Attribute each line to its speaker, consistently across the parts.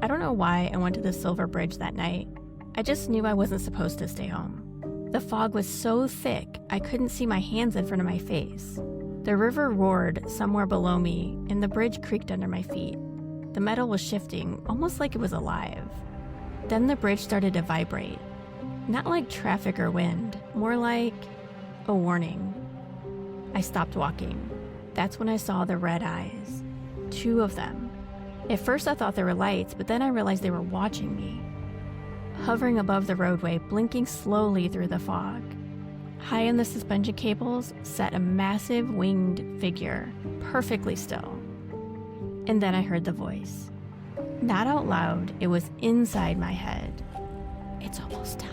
Speaker 1: I don't know why I went to the Silver Bridge that night. I just knew I wasn't supposed to stay home. The fog was so thick, I couldn't see my hands in front of my face. The river roared somewhere below me, and the bridge creaked under my feet. The metal was shifting, almost like it was alive. Then the bridge started to vibrate. Not like traffic or wind, more like a warning. I stopped walking. That's when I saw the red eyes. 2 of them. At first I thought they were lights, but then I realized they were watching me. Hovering above the roadway, blinking slowly through the fog. High in the suspension cables sat a massive winged figure, perfectly still. And then I heard the voice. Not out loud, it was inside my head. It's almost time.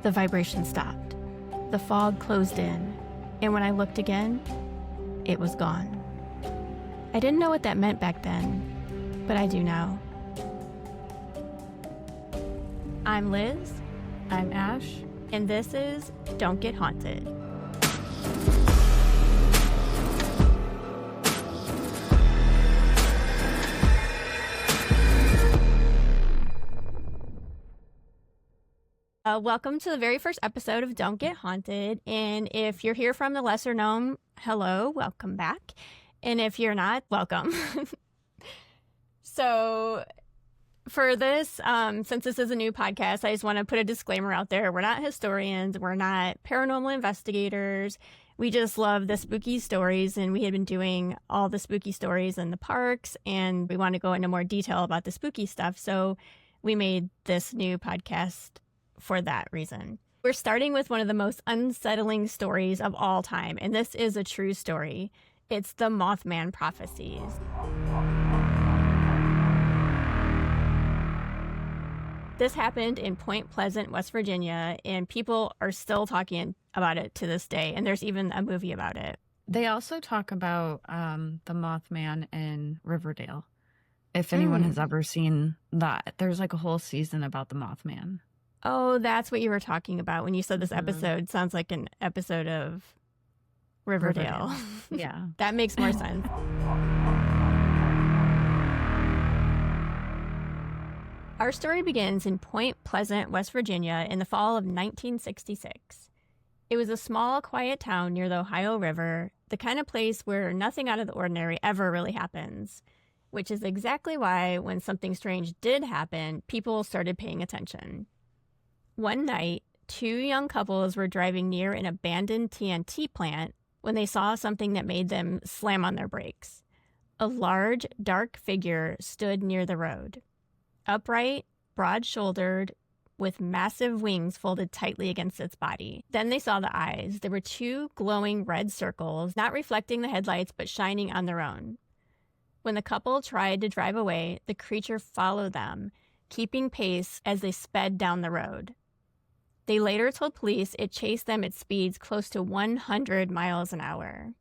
Speaker 1: The vibration stopped. The fog closed in, and when I looked again, it was gone. I didn't know what that meant back then, but I do now. I'm Liz.
Speaker 2: I'm Ash.
Speaker 1: And this is Don't Get Haunted. Welcome to the very first episode of Don't Get Haunted. And if you're here from the lesser known, hello, welcome back. And if you're not, welcome. So for this, since this is a new podcast, I just want to put a disclaimer out there. We're not historians. We're not paranormal investigators. We just love the spooky stories, and we had been doing all the spooky stories in the parks, and we want to go into more detail about the spooky stuff. So we made this new podcast for that reason. We're starting with one of the most unsettling stories of all time, and this is a true story. It's the Mothman Prophecies. This happened in Point Pleasant, West Virginia, and people are still talking about it to this day, and there's even a movie about it.
Speaker 2: They also talk about the Mothman in Riverdale. If anyone has ever seen that, there's like a whole season about the Mothman.
Speaker 1: Oh, that's what you were talking about when you said this episode. Sounds like an episode of Riverdale.
Speaker 2: Yeah.
Speaker 1: That makes more sense. Our story begins in Point Pleasant, West Virginia in the fall of 1966. It was a small, quiet town near the Ohio River, the kind of place where nothing out of the ordinary ever really happens, which is exactly why when something strange did happen, people started paying attention. One night, 2 young couples were driving near an abandoned TNT plant when they saw something that made them slam on their brakes. A large, dark figure stood near the road. Upright, broad-shouldered, with massive wings folded tightly against its body. Then they saw the eyes. There were 2 glowing red circles, not reflecting the headlights but shining on their own. When the couple tried to drive away, the creature followed them, keeping pace as they sped down the road. They later told police it chased them at speeds close to 100 miles an hour.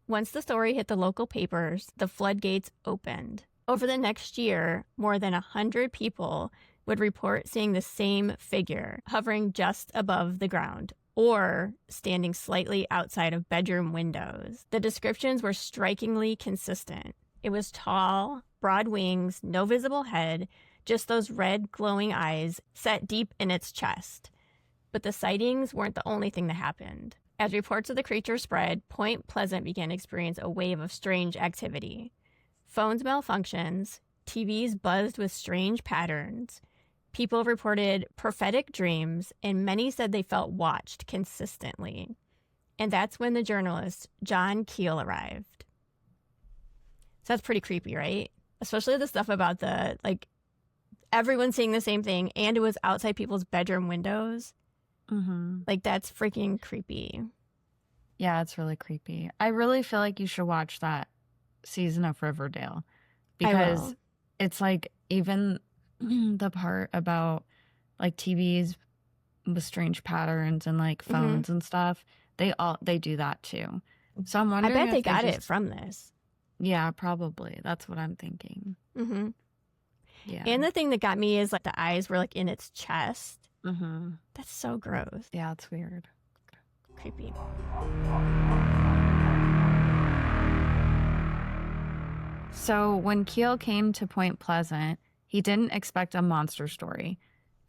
Speaker 1: Once the story hit the local papers, the floodgates opened. Over the next year, more than 100 people would report seeing the same figure hovering just above the ground or standing slightly outside of bedroom windows. The descriptions were strikingly consistent. It was tall, broad wings, no visible head, just those red glowing eyes set deep in its chest. But the sightings weren't the only thing that happened. As reports of the creature spread, Point Pleasant began to experience a wave of strange activity. Phones malfunctions, TVs buzzed with strange patterns, people reported prophetic dreams, and many said they felt watched consistently. And that's when the journalist John Keel arrived. So that's pretty creepy, right? Especially the stuff about everyone seeing the same thing, and it was outside people's bedroom windows. That's freaking creepy.
Speaker 2: Yeah, it's really creepy. I really feel like you should watch that season of Riverdale, because it's like even the part about like TVs with strange patterns and like phones and stuff, they do that too. So I'm wondering,
Speaker 1: I bet they got it from this.
Speaker 2: Yeah, probably. That's what I'm thinking. Yeah.
Speaker 1: And the thing that got me is like the eyes were like in its chest. That's so gross.
Speaker 2: Yeah, it's weird.
Speaker 1: Creepy.
Speaker 2: So when Keel came to Point Pleasant, he didn't expect a monster story.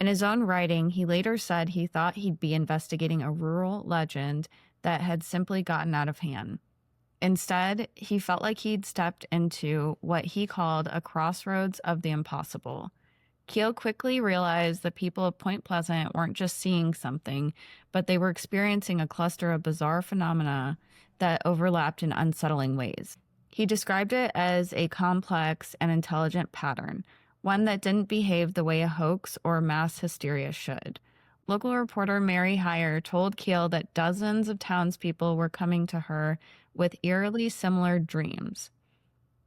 Speaker 2: In his own writing, he later said he thought he'd be investigating a rural legend that had simply gotten out of hand. Instead, he felt like he'd stepped into what he called a crossroads of the impossible. Keel quickly realized the people of Point Pleasant weren't just seeing something, but they were experiencing a cluster of bizarre phenomena that overlapped in unsettling ways. He described it as a complex and intelligent pattern, one that didn't behave the way a hoax or mass hysteria should. Local reporter Mary Heyer told Keel that dozens of townspeople were coming to her with eerily similar dreams.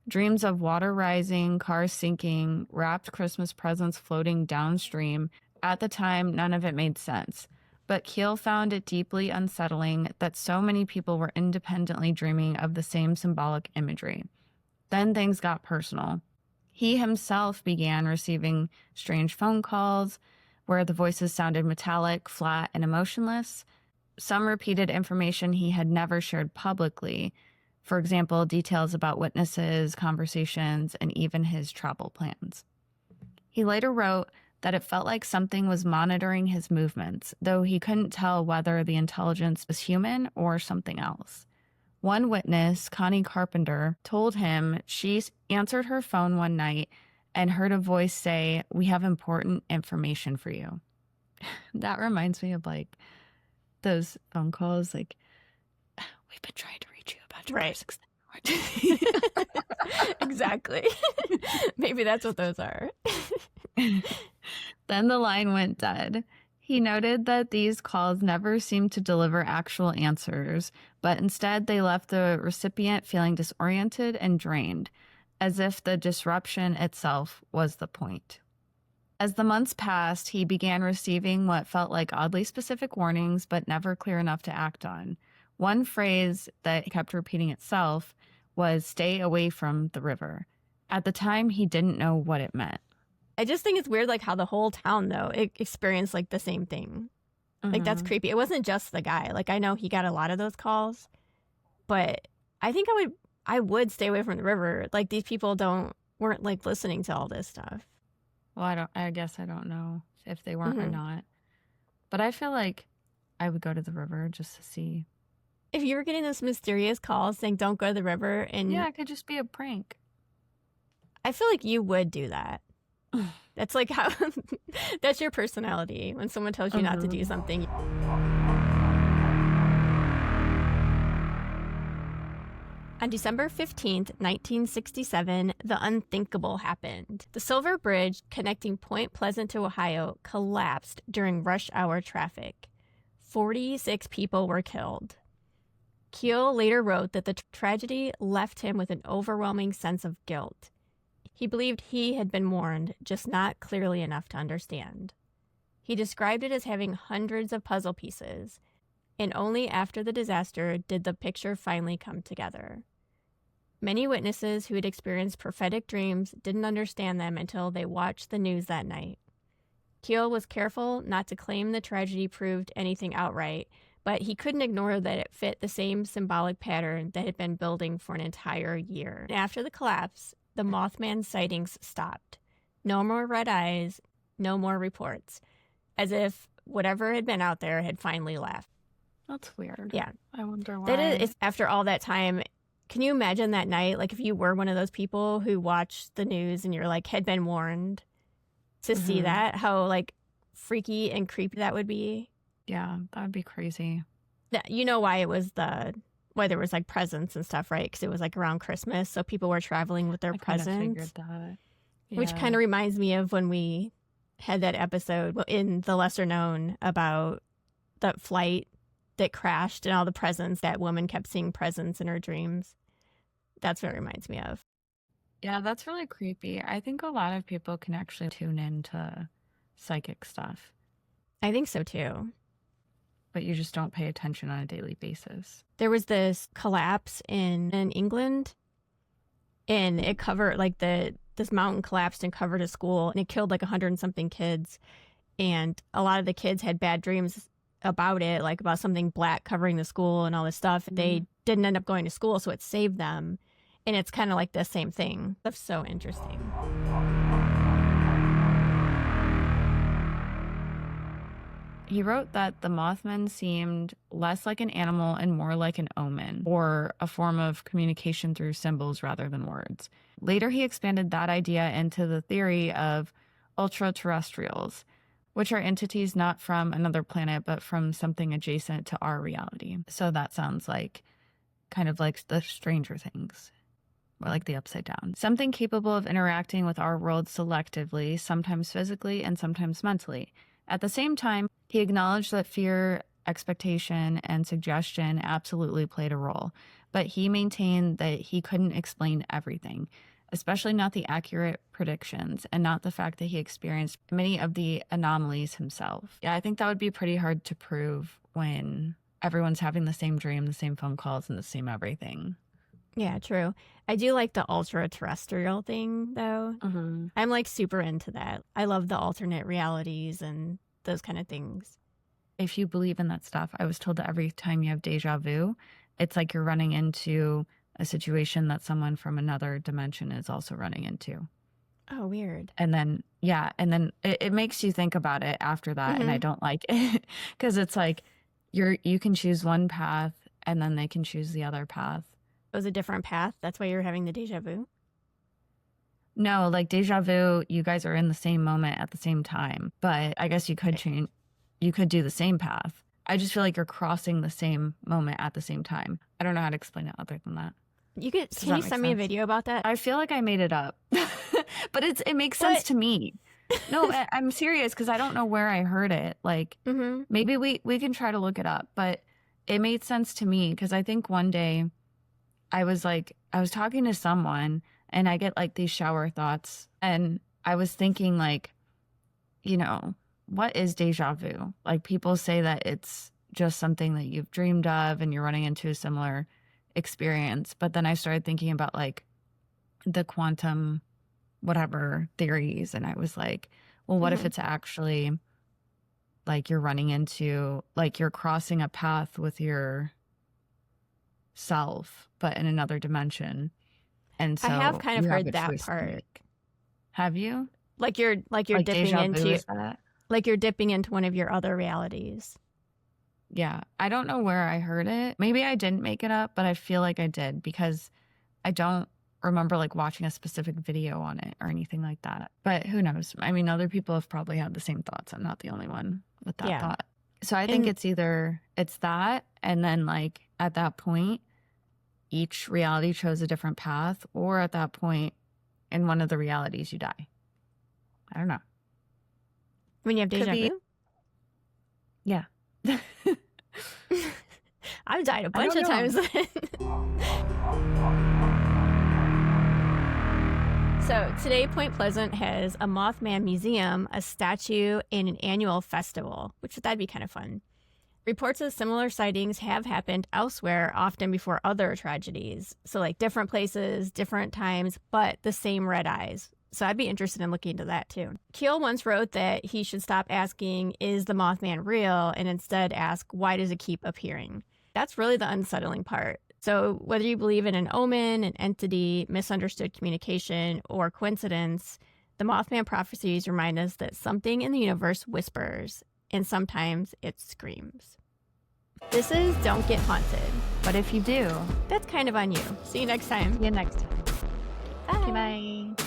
Speaker 2: Dreams of water rising, cars sinking, wrapped Christmas presents floating downstream. At the time, none of it made sense. But Keel found it deeply unsettling that so many people were independently dreaming of the same symbolic imagery. Then things got personal. He himself began receiving strange phone calls where the voices sounded metallic, flat, and emotionless. Some repeated information he had never shared publicly. For example, details about witnesses, conversations, and even his travel plans. He later wrote that it felt like something was monitoring his movements, though he couldn't tell whether the intelligence was human or something else. One witness, Connie Carpenter, told him she answered her phone one night and heard a voice say, "We have important information for you." That reminds me of like those phone calls like, "We've been trying to reach you about your
Speaker 1: Right.
Speaker 2: right.
Speaker 1: Exactly. Maybe that's what those are.
Speaker 2: Then the line went dead. He noted that these calls never seemed to deliver actual answers, but instead they left the recipient feeling disoriented and drained, as if the disruption itself was the point. As the months passed, he began receiving what felt like oddly specific warnings, but never clear enough to act on. One phrase that kept repeating itself was "stay away from the river." At the time, he didn't know what it meant.
Speaker 1: I just think it's weird, like, how the whole town, though, experienced, like, the same thing. Like, that's creepy. It wasn't just the guy. Like, I know he got a lot of those calls, but I think I would stay away from the river. Like, these people weren't, like, listening to all this stuff.
Speaker 2: Well, I guess I don't know if they weren't or not. But I feel like I would go to the river just to see.
Speaker 1: If you were getting this mysterious call saying don't go to the river, and
Speaker 2: yeah, it could just be a prank.
Speaker 1: I feel like you would do that. That's like how that's your personality when someone tells you not to do something. On December 15th, 1967, the unthinkable happened. The Silver Bridge connecting Point Pleasant to Ohio collapsed during rush hour traffic. 46 people were killed. Keel later wrote that the tragedy left him with an overwhelming sense of guilt. He believed he had been warned, just not clearly enough to understand. He described it as having hundreds of puzzle pieces, and only after the disaster did the picture finally come together. Many witnesses who had experienced prophetic dreams didn't understand them until they watched the news that night. Keel was careful not to claim the tragedy proved anything outright, but he couldn't ignore that it fit the same symbolic pattern that had been building for an entire year. After the collapse, the Mothman sightings stopped. No more red eyes, no more reports, as if whatever had been out there had finally left.
Speaker 2: That's weird.
Speaker 1: Yeah.
Speaker 2: I wonder why.
Speaker 1: That is, after all that time, can you imagine that night? Like, if you were one of those people who watched the news and you're like, had been warned to see that, how like freaky and creepy that would be.
Speaker 2: Yeah, that would be crazy.
Speaker 1: You know why it was why there was like presents and stuff, right? Because it was like around Christmas, so people were traveling with their presents.
Speaker 2: Figured that. Yeah.
Speaker 1: Which kind of reminds me of when we had that episode in The Lesser Known about that flight that crashed and all the presents. That woman kept seeing presents in her dreams. That's what it reminds me of.
Speaker 2: Yeah, that's really creepy. I think a lot of people can actually tune into psychic stuff.
Speaker 1: I think so too.
Speaker 2: But you just don't pay attention on a daily basis.
Speaker 1: There was this collapse in England, and it covered like this mountain collapsed and covered a school, and it killed like 100 and something kids. And a lot of the kids had bad dreams about it, like about something black covering the school and all this stuff. They didn't end up going to school, so it saved them. And it's kind of like the same thing. That's so interesting.
Speaker 2: He wrote that the Mothman seemed less like an animal and more like an omen, or a form of communication through symbols rather than words. Later, he expanded that idea into the theory of ultra-terrestrials, which are entities not from another planet, but from something adjacent to our reality. So that sounds like kind of like the Stranger Things, or like the Upside Down. Something capable of interacting with our world selectively, sometimes physically and sometimes mentally. At the same time, he acknowledged that fear, expectation, and suggestion absolutely played a role, but he maintained that he couldn't explain everything, especially not the accurate predictions and not the fact that he experienced many of the anomalies himself. Yeah, I think that would be pretty hard to prove when everyone's having the same dream, the same phone calls, and the same everything.
Speaker 1: Yeah, true. I do like the ultra-terrestrial thing, though.
Speaker 2: Mm-hmm.
Speaker 1: I'm like super into that. I love the alternate realities and those kind of things.
Speaker 2: If you believe in that stuff, I was told that every time you have deja vu, it's like you're running into a situation that someone from another dimension is also running into.
Speaker 1: Oh, weird.
Speaker 2: And then, yeah, and then it makes you think about it after that, and I don't like it because it's like you can choose one path and then they can choose the other path.
Speaker 1: It was a different path. That's why you're having the deja vu?
Speaker 2: No, like deja vu, you guys are in the same moment at the same time. But I guess you could change, you could do the same path. I just feel like you're crossing the same moment at the same time. I don't know how to explain it other than that.
Speaker 1: Can you send me a video about that?
Speaker 2: I feel like I made it up. But it makes sense to me. No, I'm serious because I don't know where I heard it. Like maybe we can try to look it up, but it made sense to me because I think one day I was talking to someone and I get like these shower thoughts and I was thinking like, you know, what is deja vu? Like people say that it's just something that you've dreamed of and you're running into a similar experience. But then I started thinking about like the quantum whatever theories. And I was like, well, what if it's actually like you're running into, like you're crossing a path with your self, but in another dimension. And so
Speaker 1: I have kind of heard that part.
Speaker 2: Have you?
Speaker 1: Like you're dipping into
Speaker 2: that?
Speaker 1: Like you're dipping into one of your other realities.
Speaker 2: Yeah. I don't know where I heard it. Maybe I didn't make it up, but I feel like I did because I don't remember like watching a specific video on it or anything like that. But who knows? I mean, other people have probably had the same thoughts. I'm not the only one with that thought. So I think it's either it's that, and then like at that point, each reality chose a different path, or at that point, in one of the realities, you die. I don't know.
Speaker 1: When you have deja vu?
Speaker 2: Yeah.
Speaker 1: I've died a bunch of times then. So today, Point Pleasant has a Mothman museum, a statue, and an annual festival, which that'd be kind of fun. Reports of similar sightings have happened elsewhere, often before other tragedies. So like different places, different times, but the same red eyes. So I'd be interested in looking into that too. Keel once wrote that he should stop asking, is the Mothman real? And instead ask, why does it keep appearing? That's really the unsettling part. So whether you believe in an omen, an entity, misunderstood communication, or coincidence, the Mothman Prophecies remind us that something in the universe whispers, and sometimes it screams. This is Don't Get Haunted.
Speaker 2: But if you do,
Speaker 1: that's kind of on you. See you next time.
Speaker 2: See you next time.
Speaker 1: Bye.
Speaker 2: Bye.